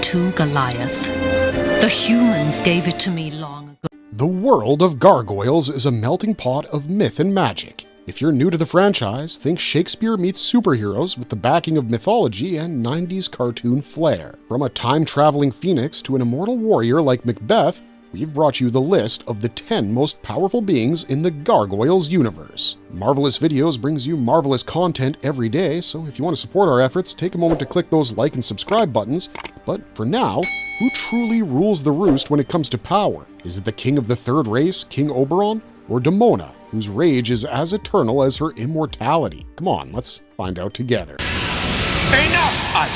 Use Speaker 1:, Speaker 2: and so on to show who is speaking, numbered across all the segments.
Speaker 1: to Goliath. The humans gave it to me long ago.
Speaker 2: The world of Gargoyles is a melting pot of myth and magic. If you're new to the franchise, think Shakespeare meets superheroes with the backing of mythology and 90s cartoon flair. From a time-traveling phoenix to an immortal warrior like Macbeth, we've brought you the list of the 10 most powerful beings in the Gargoyles universe. Marvelous Videos brings you marvelous content every day, so if you want to support our efforts, take a moment to click those like and subscribe buttons. But for now, who truly rules the roost when it comes to power? Is it the king of the third race, King Oberon? Or Deona, whose rage is as eternal as her immortality? Come on, let's find out together.
Speaker 3: Enough, I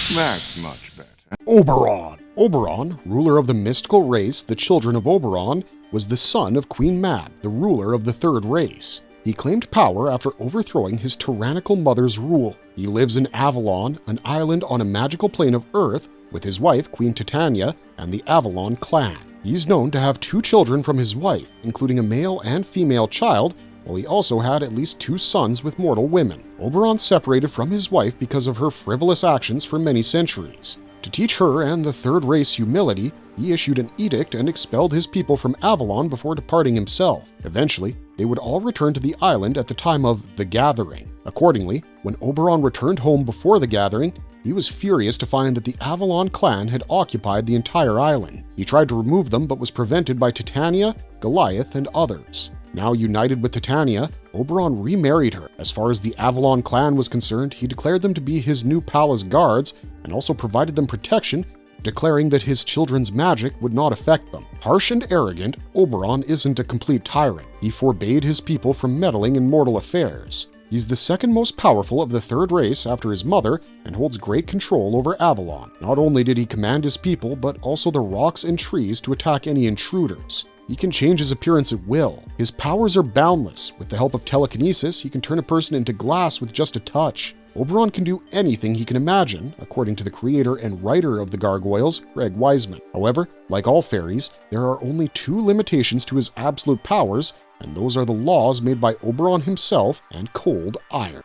Speaker 3: say! That's much better.
Speaker 2: Oberon! Oberon, ruler of the mystical race, the children of Oberon, was the son of Queen Mab, the ruler of the third race. He claimed power after overthrowing his tyrannical mother's rule. He lives in Avalon, an island on a magical plane of Earth, with his wife, Queen Tatana, and the Avalon clan. He's known to have 2 children from his wife, including a male and female child, while he also had at least 2 sons with mortal women. Oberon separated from his wife because of her frivolous actions for many centuries. To teach her and the third race humility, he issued an edict and expelled his people from Avalon before departing himself. Eventually, they would all return to the island at the time of the Gathering. Accordingly, when Oberon returned home before the Gathering, he was furious to find that the Avalon clan had occupied the entire island. He tried to remove them but was prevented by Tatana, Goliath, and others. Now united with Tatana, Oberon remarried her. As far as the Avalon clan was concerned, he declared them to be his new palace guards and also provided them protection, declaring that his children's magic would not affect them. Harsh and arrogant, Oberon isn't a complete tyrant. He forbade his people from meddling in mortal affairs. He's the second most powerful of the third race after his mother and holds great control over Avalon. Not only did he command his people, but also the rocks and trees to attack any intruders. He can change his appearance at will. His powers are boundless. With the help of telekinesis, he can turn a person into glass with just a touch. Oberon can do anything he can imagine, according to the creator and writer of the Gargoyles, Greg Weisman. However, like all fairies, there are only 2 limitations to his absolute powers, and those are the laws made by Oberon himself and cold iron.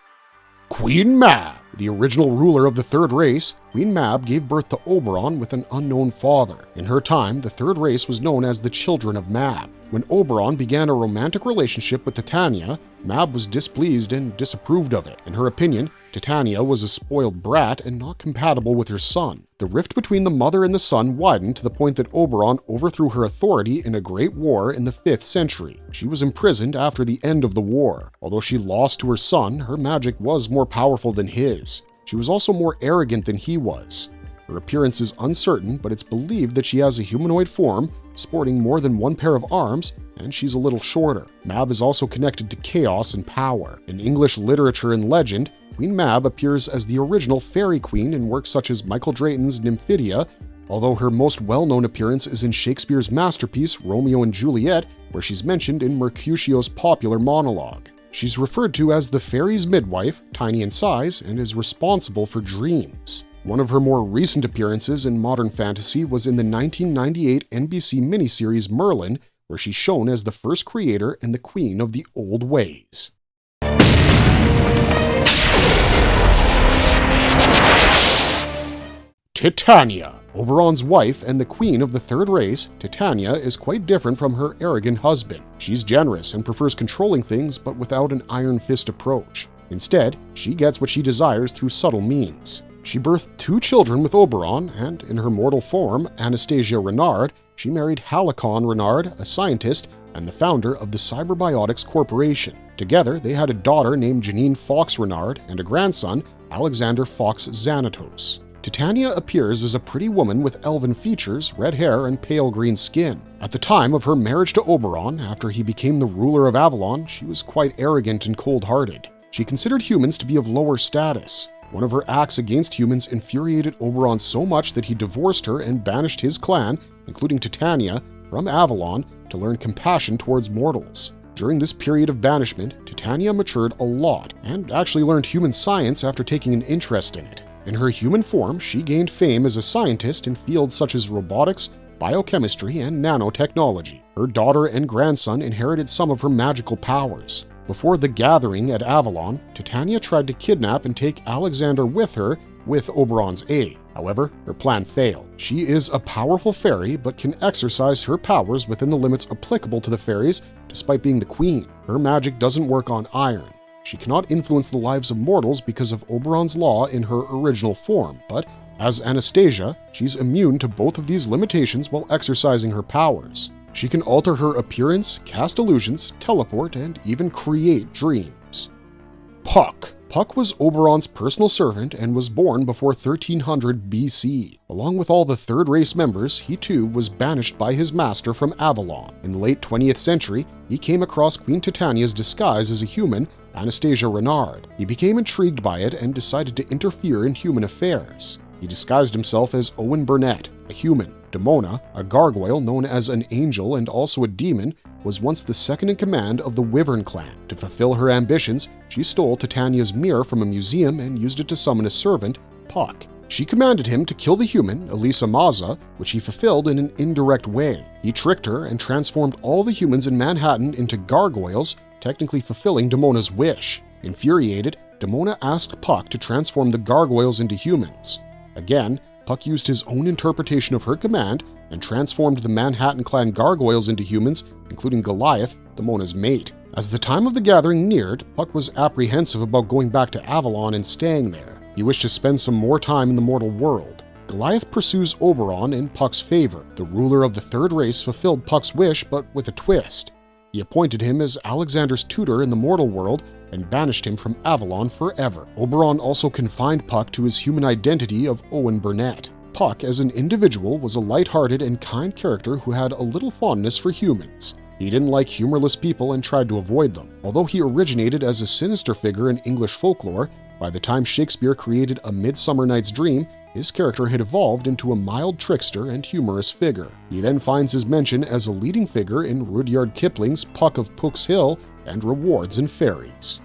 Speaker 2: Queen Mab! The original ruler of the third race, Queen Mab gave birth to Oberon with an unknown father. In her time, the third race was known as the Children of Mab. When Oberon began a romantic relationship with Tatana, Mab was displeased and disapproved of it. In her opinion, Tatana was a spoiled brat and not compatible with her son. The rift between the mother and the son widened to the point that Oberon overthrew her authority in a great war in the 5th century. She was imprisoned after the end of the war. Although she lost to her son, her magic was more powerful than his. She was also more arrogant than he was. Her appearance is uncertain, but it's believed that she has a humanoid form, sporting more than 1 pair of arms, and she's a little shorter. Mab is also connected to chaos and power. In English literature and legend, Queen Mab appears as the original fairy queen in works such as Michael Drayton's Nymphidia, although her most well-known appearance is in Shakespeare's masterpiece Romeo and Juliet, where she's mentioned in Mercutio's popular monologue. She's referred to as the fairy's midwife, tiny in size, and is responsible for dreams. One of her more recent appearances in modern fantasy was in the 1998 NBC miniseries Merlin, where she's shown as the first creator and the queen of the old ways. Tatana. Oberon's wife and the queen of the third race, Tatana is quite different from her arrogant husband. She's generous and prefers controlling things, but without an iron fist approach. Instead, she gets what she desires through subtle means. She birthed 2 children with Oberon, and in her mortal form, Anastasia Renard, she married Halicon Renard, a scientist and the founder of the Cyberbiotics Corporation. Together, they had a daughter named Janine Fox Renard and a grandson, Alexander Fox Xanatos. Tatana appears as a pretty woman with elven features, red hair, and pale green skin. At the time of her marriage to Oberon, after he became the ruler of Avalon, she was quite arrogant and cold-hearted. She considered humans to be of lower status. One of her acts against humans infuriated Oberon so much that he divorced her and banished his clan, including Tatana, from Avalon to learn compassion towards mortals. During this period of banishment, Tatana matured a lot and actually learned human science after taking an interest in it. In her human form, she gained fame as a scientist in fields such as robotics, biochemistry, and nanotechnology. Her daughter and grandson inherited some of her magical powers. Before the Gathering at Avalon, Tatana tried to kidnap and take Alexander with her with Oberon's aid. However, her plan failed. She is a powerful fairy, but can exercise her powers within the limits applicable to the fairies, despite being the queen. Her magic doesn't work on iron. She cannot influence the lives of mortals because of Oberon's law in her original form, but as Anastasia, she's immune to both of these limitations while exercising her powers. She can alter her appearance, cast illusions, teleport, and even create dreams. Puck. Puck was Oberon's personal servant and was born before 1300 BC. Along with all the Third Race members, he too was banished by his master from Avalon. In the late 20th century, he came across Queen Titania's disguise as a human, Anastasia Renard. He became intrigued by it and decided to interfere in human affairs. He disguised himself as Owen Burnett, a human. Deona, a gargoyle known as an angel and also a demon, was once the second in command of the Wyvern clan. To fulfill her ambitions, she stole Titania's mirror from a museum and used it to summon a servant, Puck. She commanded him to kill the human, Elisa Maza, which he fulfilled in an indirect way. He tricked her and transformed all the humans in Manhattan into gargoyles, technically fulfilling Demona's wish. Infuriated, Demona asked Puck to transform the gargoyles into humans. Again, Puck used his own interpretation of her command and transformed the Manhattan clan gargoyles into humans, including Goliath, Demona's mate. As the time of the gathering neared, Puck was apprehensive about going back to Avalon and staying there. He wished to spend some more time in the mortal world. Goliath pursues Oberon in Puck's favor. The ruler of the Third Race fulfilled Puck's wish, but with a twist. He appointed him as Alexander's tutor in the mortal world and banished him from Avalon forever. Oberon also confined Puck to his human identity of Owen Burnett. Puck, as an individual, was a light-hearted and kind character who had a little fondness for humans. He didn't like humorless people and tried to avoid them. Although he originated as a sinister figure in English folklore, by the time Shakespeare created A Midsummer Night's Dream, his character had evolved into a mild trickster and humorous figure. He then finds his mention as a leading figure in Rudyard Kipling's Puck of Pook's Hill and Rewards and Fairies.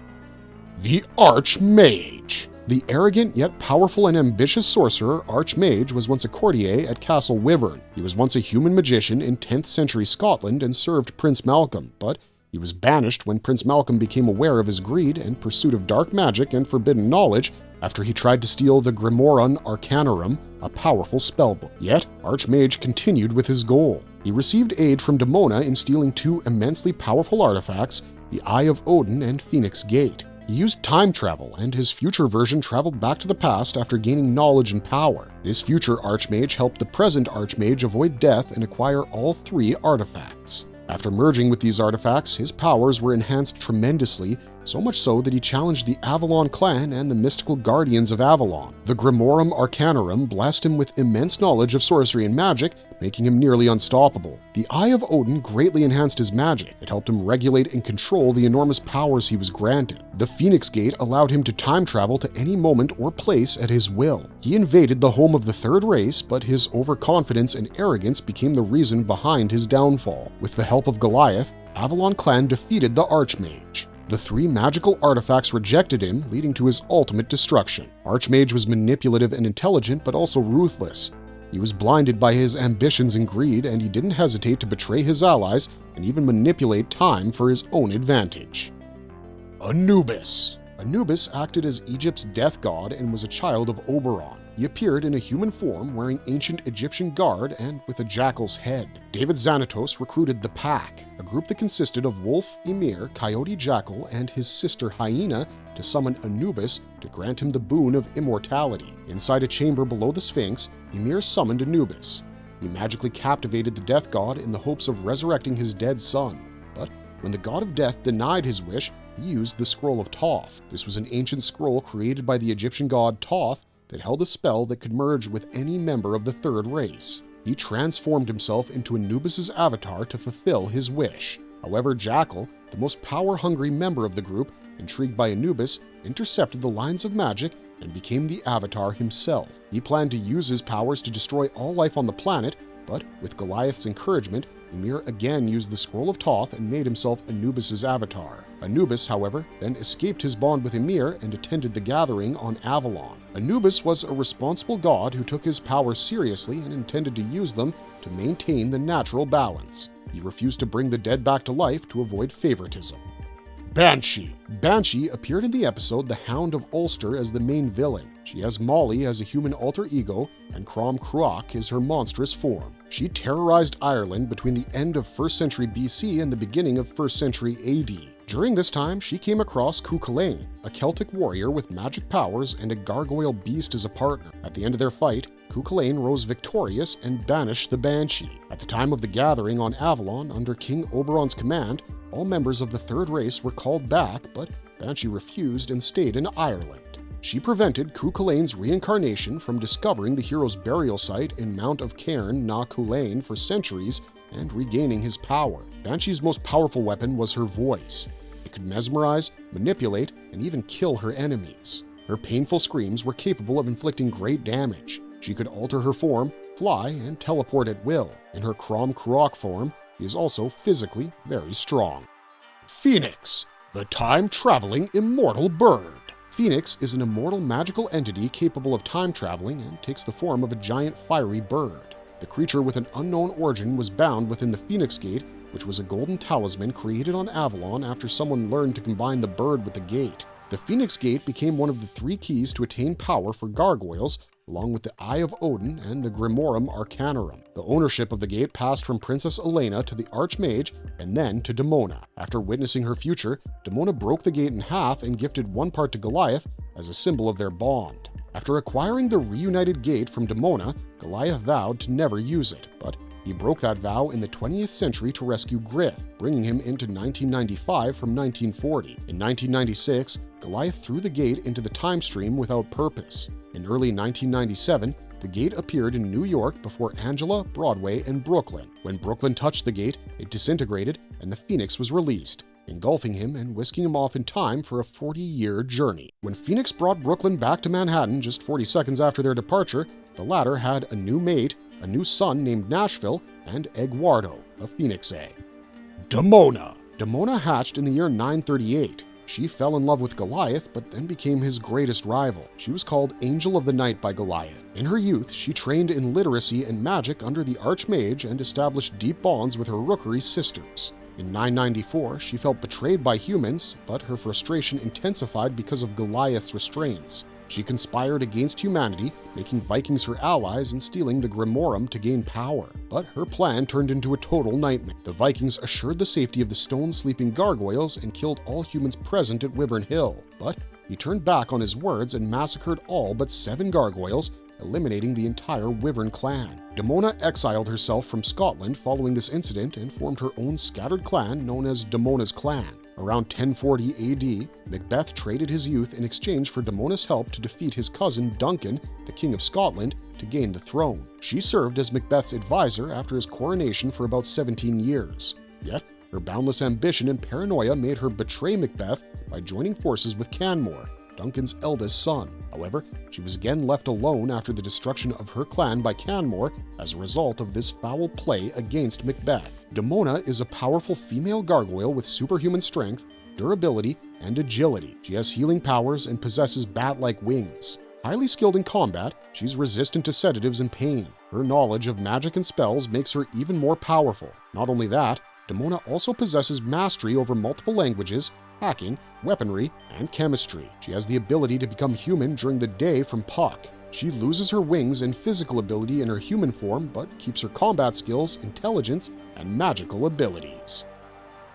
Speaker 2: The Arch Mage. The arrogant yet powerful and ambitious sorcerer Arch Mage was once a courtier at Castle Wyvern. He was once a human magician in 10th century Scotland and served Prince Malcolm, but he was banished when Prince Malcolm became aware of his greed and pursuit of dark magic and forbidden knowledge after he tried to steal the Grimorum Arcanorum, a powerful spellbook. Yet, Arch Mage continued with his goal. He received aid from Demona in stealing two immensely powerful artifacts, the Eye of Odin and Phoenix Gate. He used time travel, and his future version traveled back to the past after gaining knowledge and power. This future Archmage helped the present Archmage avoid death and acquire all three artifacts. After merging with these artifacts, his powers were enhanced tremendously, so much so that he challenged the Avalon clan and the mystical guardians of Avalon. The Grimorum Arcanorum blessed him with immense knowledge of sorcery and magic, making him nearly unstoppable. The Eye of Odin greatly enhanced his magic. It helped him regulate and control the enormous powers he was granted. The Phoenix Gate allowed him to time travel to any moment or place at his will. He invaded the home of the Third Race, but his overconfidence and arrogance became the reason behind his downfall. With the help of Goliath, Avalon clan defeated the Archmage. The three magical artifacts rejected him, leading to his ultimate destruction. Archmage was manipulative and intelligent, but also ruthless. He was blinded by his ambitions and greed, and he didn't hesitate to betray his allies and even manipulate time for his own advantage. Anubis. Anubis acted as Egypt's death god and was a child of Oberon. He appeared in a human form wearing ancient Egyptian garb and with a jackal's head. David Xanatos recruited the Pack, a group that consisted of Wolf, Ymir, Coyote Jackal, and his sister Hyena, to summon Anubis to grant him the boon of immortality. Inside a chamber below the Sphinx, Ymir summoned Anubis. He magically captivated the death god in the hopes of resurrecting his dead son. But when the god of death denied his wish, he used the Scroll of Thoth. This was an ancient scroll created by the Egyptian god Thoth that held a spell that could merge with any member of the Third Race. He transformed himself into Anubis' avatar to fulfill his wish. However, Jackal, the most power-hungry member of the group, intrigued by Anubis, intercepted the lines of magic and became the Avatar himself. He planned to use his powers to destroy all life on the planet, but with Goliath's encouragement, Ymir again used the Scroll of Thoth and made himself Anubis' avatar. Anubis, however, then escaped his bond with Ymir and attended the gathering on Avalon. Anubis was a responsible god who took his powers seriously and intended to use them to maintain the natural balance. He refused to bring the dead back to life to avoid favoritism. Banshee. Banshee appeared in the episode The Hound of Ulster as the main villain. She has Molly as a human alter ego, and Crom Cruach is her monstrous form. She terrorized Ireland between the end of 1st century BC and the beginning of 1st century AD. During this time, she came across Cuchulainn, a Celtic warrior with magic powers and a gargoyle beast as a partner. At the end of their fight, Cuchulainn rose victorious and banished the Banshee. At the time of the gathering on Avalon under King Oberon's command, all members of the Third Race were called back, but Banshee refused and stayed in Ireland. She prevented Cuchulainn's reincarnation from discovering the hero's burial site in Mount of Cairn na Culainn for centuries and regaining his power. Banshee's most powerful weapon was her voice. It could mesmerize, manipulate, and even kill her enemies. Her painful screams were capable of inflicting great damage. She could alter her form, fly, and teleport at will. In her Crom Cruach form, she is also physically very strong. Phoenix, the time-traveling immortal bird. Phoenix is an immortal magical entity capable of time traveling and takes the form of a giant fiery bird. The creature with an unknown origin was bound within the Phoenix Gate, which was a golden talisman created on Avalon after someone learned to combine the bird with the gate. The Phoenix Gate became one of the 3 keys to attain power for gargoyles, along with the Eye of Odin and the Grimorum Arcanorum. The ownership of the gate passed from Princess Elena to the Arch Mage and then to Deona. After witnessing her future, Deona broke the gate in half and gifted one part to Goliath as a symbol of their bond. After acquiring the reunited gate from Deona, Goliath vowed to never use it, but he broke that vow in the 20th century to rescue Griff, bringing him into 1995 from 1940. In 1996, Goliath threw the gate into the time stream without purpose. In early 1997, the gate appeared in New York before Angela, Broadway, and Brooklyn. When Brooklyn touched the gate, it disintegrated and the Phoenix was released, engulfing him and whisking him off in time for a 40-year journey. When Phoenix brought Brooklyn back to Manhattan just 40 seconds after their departure, the latter had a new mate, a new son named Nashville, and Egwardo, a Phoenix egg. Deona. Deona hatched in the year 938. She fell in love with Goliath, but then became his greatest rival. She was called Angel of the Night by Goliath. In her youth, she trained in literacy and magic under the Arch Mage and established deep bonds with her rookery sisters. In 994, she felt betrayed by humans, but her frustration intensified because of Goliath's restraints. She conspired against humanity, making Vikings her allies and stealing the Grimorum to gain power. But her plan turned into a total nightmare. The Vikings assured the safety of the stone-sleeping gargoyles and killed all humans present at Wyvern Hill. But he turned back on his words and massacred all but 7 gargoyles, eliminating the entire Wyvern clan. Deona exiled herself from Scotland following this incident and formed her own scattered clan known as Deona's Clan. Around 1040 AD, McBeth traded his youth in exchange for Deona's help to defeat his cousin Duncan, the King of Scotland, to gain the throne. She served as McBeth's advisor after his coronation for about 17 years. Yet, her boundless ambition and paranoia made her betray McBeth by joining forces with Canmore, Duncan's eldest son. However, she was again left alone after the destruction of her clan by Canmore as a result of this foul play against McBeth. Deona is a powerful female gargoyle with superhuman strength, durability, and agility. She has healing powers and possesses bat-like wings. Highly skilled in combat, she's resistant to sedatives and pain. Her knowledge of magic and spells makes her even more powerful. Not only that, Deona also possesses mastery over multiple languages, hacking, weaponry, and chemistry. She has the ability to become human during the day from Puck. She loses her wings and physical ability in her human form, but keeps her combat skills, intelligence, and magical abilities.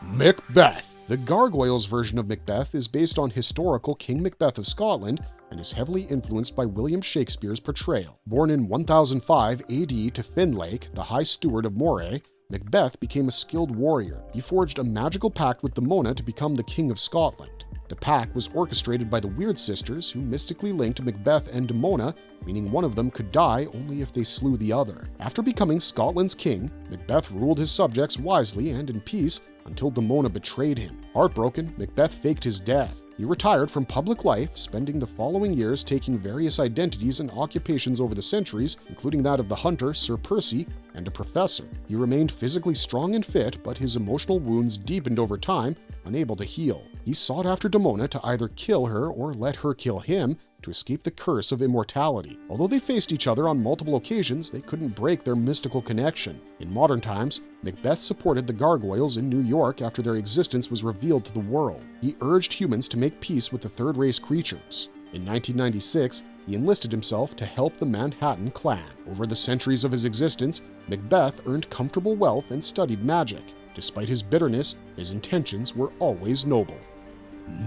Speaker 2: McBeth. The Gargoyles version of Macbeth is based on historical King Macbeth of Scotland and is heavily influenced by William Shakespeare's portrayal. Born in 1005 AD to Finlake, the High Steward of Moray, Macbeth became a skilled warrior. He forged a magical pact with Deona to become the King of Scotland. The pact was orchestrated by the Weird Sisters, who mystically linked Macbeth and Deona, meaning one of them could die only if they slew the other. After becoming Scotland's king, Macbeth ruled his subjects wisely and in peace until Deona betrayed him. Heartbroken, Macbeth faked his death. He retired from public life, spending the following years taking various identities and occupations over the centuries, including that of the hunter, Sir Percy, and a professor. He remained physically strong and fit, but his emotional wounds deepened over time, unable to heal. He sought after Deona to either kill her or let her kill him to escape the curse of immortality. Although they faced each other on multiple occasions, they couldn't break their mystical connection. In modern times, Macbeth supported the Gargoyles in New York after their existence was revealed to the world. He urged humans to make peace with the third-race creatures. In 1996, he enlisted himself to help the Manhattan Clan. Over the centuries of his existence, McBeth earned comfortable wealth and studied magic. Despite his bitterness, his intentions were always noble.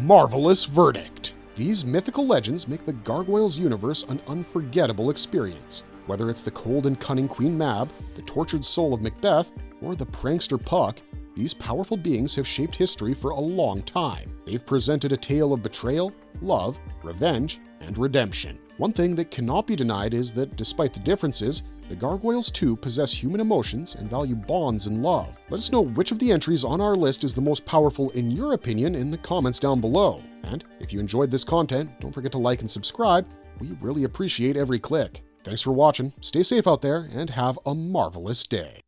Speaker 2: Marvelous verdict! These mythical legends make the Gargoyles universe an unforgettable experience. Whether it's the cold and cunning Queen Mab, the tortured soul of McBeth, or the prankster Puck, these powerful beings have shaped history for a long time. They've presented a tale of betrayal, love, revenge, and redemption. One thing that cannot be denied is that, despite the differences, the Gargoyles too possess human emotions and value bonds and love. Let us know which of the entries on our list is the most powerful in your opinion in the comments down below. And if you enjoyed this content, don't forget to like and subscribe. We really appreciate every click. Thanks for watching, stay safe out there, and have a marvelous day.